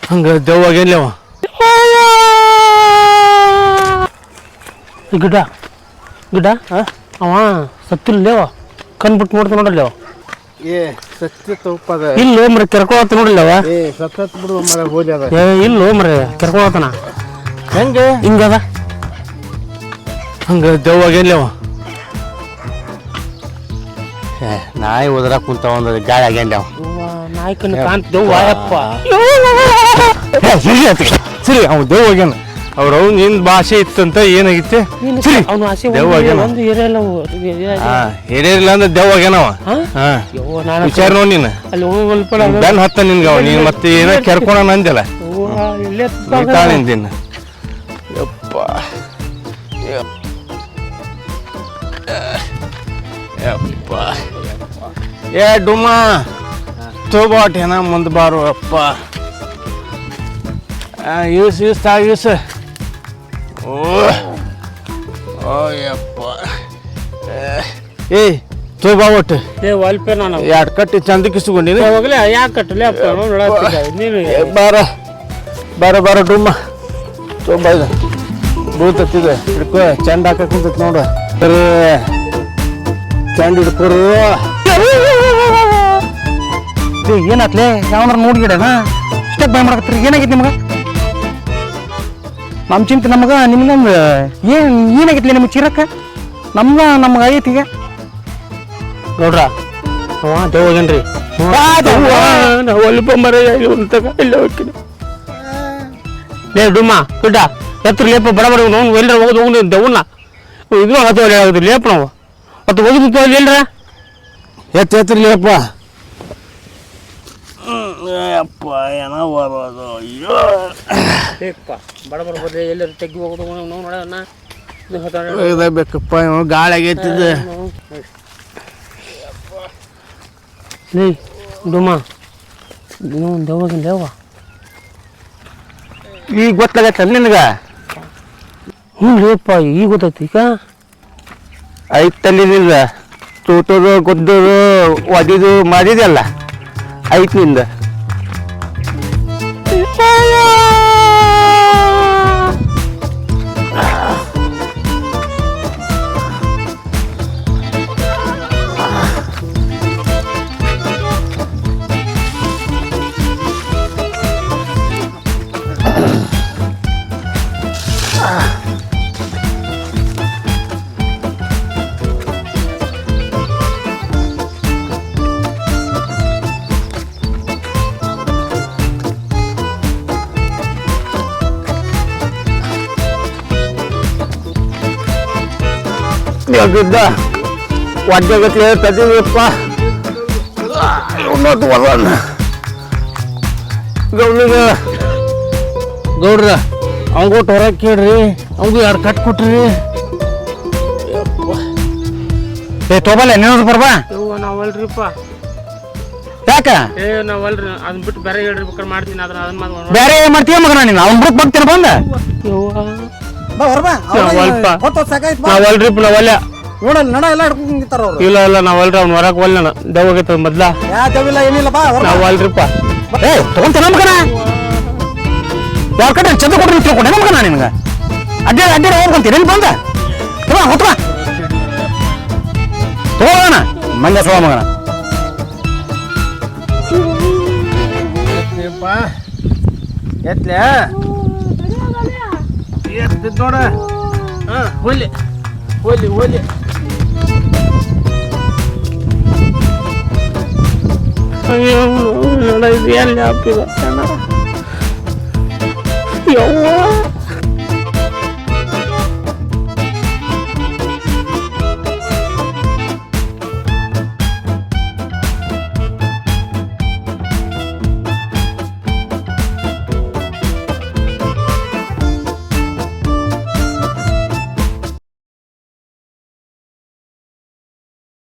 ಹಂಗ ದೆವ್ವಾಗೆಲ್ಲವ ಗಿಡ ಗಿಡ ಅವ ಸತ್ತಿಲ್ಲವ ಕಣ್ಬಿಟ್ಟು ನೋಡ್ತಾ ನೋಡಲ್ಲ ಏ ಸತ್ಯ ತಪ್ಪದ ಇಲ್ಲ ಮರ ಕೆರ್ಕೊಳತ್ತ ನೋಡಿಲ್ಲವ ಏ ಸತ್ತತ್ ಬಿಡು ಮರ ಹೋಲಿ ಅದ ಇಲ್ಲ ಮರ ಕೆರ್ಕೊಳತನ ಹೆಂಗೆ ಹಿಂಗದ ಹಂಗ ದೆವ್ವಾಗೆಲ್ಲವ ನಾಯಿ ಹೋದ್ರಾಕ ಕುಂತಾವ ಒಂದು ಗಾಳಿ ಆಗ್ಯಾವ ನಾಯ್ಕನ ಕಾಂತ ದೆವ್ವ ಅಪ್ಪ ಸರಿ ಅವ್ ದೆವ್ವ ಆಗ್ಯಾನ ಅವ್ರ ಅವ್ನ ಏನ್ ಭಾಷೆ ಇತ್ತಂತ ಏನಾಗಿತ್ತೆ ಅವನು ಆಸೆ ಒಂದು ಏರಿಯಲ್ಲ ಏರಿಯಲ್ಲ ಅಂದ್ರೆ ದೆವ್ವ ಆಗ್ಯಾನವ ವಿಚಾರ ನೋಡಿ ನೀನು ಬೆನ್ ಹತ್ತ ನಿನ್ಗ ಅವ ನೀನು ಮತ್ತೆ ಏನೋ ಕೆರ್ಕೋಣ ಅಂದಲ್ಲ ನಿಂದಿನ ಯಪ್ಪ ಯಪ್ಪ ಏ ಡುಮ್ಮ ತೋಬಾಟೇನ ಮುಂದೆ ಬಾರು ಅಪ್ಪ ಯೂಸ್ ಯೂಸ್ ಓ ಯಪ್ಪ ಏ ತೋಬಾ ಒಟ್ಟು ಏ ವಾಲ್ಪೆ ನಾನು ಎರಡು ಕಟ್ಟಿ ಚಂದ ಕಿಸ್ಕೊಂಡಿನಿ ಹೋಗ್ಲಿ ಯಾಕೆ ಕಟ್ಟಲಿ ಅಪ್ಪ ನೀನು ಬಾರ ಡುಮ್ಮ ತೋಬಾ ಇದು ಬೂತತ್ತಿದೆ ಹಿಡ್ಕೊ ಚಂದ ಹಾಕಕ್ ಕುಂತೈತಿ ನೋಡು ಬರೀ ಚಂದ ಹಿಡ್ಕೊರು ಏನಾತ್ಲೆ ಯಾವನಾರ ನೋಡ್ಗಿಡನ ಸ್ಟೆಪ್ ಬೈ ಮಾಡಕತ್ರಿ ಏನಾಗೈತಿ ನಿಮ್ಗೆ ನಮ್ಮ ಚಿಂತೆ ನಮ್ಗೆ ನಿಮ್ಗೊಂದು ಏನಾಗೈತಿ ನಿಮ್ಗೆ ಚಿರಕ್ಕ ನಮ್ಗೆ ಆಗೈತಿ ಈಗ ನೋಡ್ರ ಅವ ದೇವಗೇನ್ರಿ ಒಲ್ಪ ಮರ ಇಲ್ಲ ಹೋಗ್ತೀನಿ ಲೇ ಡುಮ್ಮ ಗಿಡ್ಡ ಎತ್ತರ ಲೇಪ ಬಡ ನೋವು ಎಲ್ಲರ ಹೋಗೋದು ಹೋಗಿ ದೆವ್ವನ್ನ ಇದು ಹತ್ತು ಆಗುತ್ತೆ ಲೇಪ ನಾವು ಮತ್ತು ಹೋಗಿದ್ದು ಎಲ್ರ ಎತ್ತರ ಲೇಪ ಅಪ್ಪ ಏನೋ ಬರೋದು ಅಯ್ಯೋ ಬೇಕಪ್ಪ ಬಡ ಬರ್ಬೋದು ಎಲ್ಲರೂ ತೆಗ್ಗಿ ಹೋಗೋದು ನೋಡೋಣ ಬೇಕಪ್ಪ ಗಾಳಿ ಆಗೈತಿದ್ದೆ ಲೇ ಡುಮ್ಮ ಇನ್ನೊಂದು ದೆವ್ವಾಗಿನ ದೆವ್ವ ಈಗ ಗೊತ್ತಾಗತ್ತಲ್ಲ ನಿನಗೆ ಹ್ಞೂ ಲೇಪ ಈಗ ಗೊತ್ತೈತಿ ಈಗ ಐತಲ್ಲಿ ನಿಂದ ತೂಟೋದು ಗೊದ್ದೋದು ಒದಿದು ಮಾಡಿದೆಲ್ಲ ಐತ್ ನಿಂದ ಗಿದ್ದ ಒಡ್ಡಗತ್ಲೆ ತದೀವಪ್ಪ ಇನ್ನೊಂದು ವರನ ಗೌನಿಗೆ ಗೌಡ್ರ ಅವಂಗೊಟ್ಟು ಹೊರಗೆ ಕೇಳ್ರಿ ಅವಂಗೂ ಎರಡು ಕಟ್ ಕೊಟ್ರಿ ಏ ತೊಗೊಬಲ್ಲ ಇನ್ನೊಂದು ಬರ್ಬಾ ನಾವಲ್ರಿಪ್ಪ ಯಾಕ ಏ ನಾವಲ್ರಿ ಅದನ್ನ ಬಿಟ್ಟು ಬೇರೆ ಹೇಳ್ರಿ ಬೇಕಾದ್ರೆ ಮಾಡ್ತೀನಿ ಅದನ್ನ ಬೇರೆ ಏನ್ ಮಾಡ್ತೀಯ ಮಗನ ನೀನು ಅವ್ನ ಬಿಟ್ಟು ಬರ್ತೀನಿ ಬಂದ ನಾವಲ್ರಿಪ್ಪ ನಾವಲ್ಲ ನೋಡಲ್ಲ ನಡ ಎಲ್ಲ ಹಿಡ್ಕೊಂಡ್ತಾರ ಅವ್ರು ಇಲ್ಲ ನಾವಲ್ರಿ ಅವ್ನ ಹೊರಗೆ ಒಲ್ಲ ದೆವ್ವಾಗೈತ ಮೊದ್ಲ ಯಾವಿಲ್ಲ ಏನಿಲ್ಲ ಬಾ ನಾವಲ್ರಿಪ್ಪ ಏ ತಗೊಂತ ಮಗನ ಯಾರ ಕಡೆ ಚಂದ ಕೊಟ್ರಿ ತಿಳ್ಕೊಂಡೆ ಮಗನ ನಿನ್ಗೆ ಅಡ್ಡ ಹೋಗ್ಕೊಂತೀರಿ ಎಲ್ಲಿ ಬಂದ ಹೊತ್ಕ ತಗೋಣ ಮಂಡ್ಯ ಸೋಳ ಮಗನ ಎತ್ಲೆ ಎತ್ತಿದ್ ನೋಡ ಹೋಲಿ ಅಯ್ಯೋ ಎಲ್ಲಿ ಹಾಕಿದ ಯವ್ವ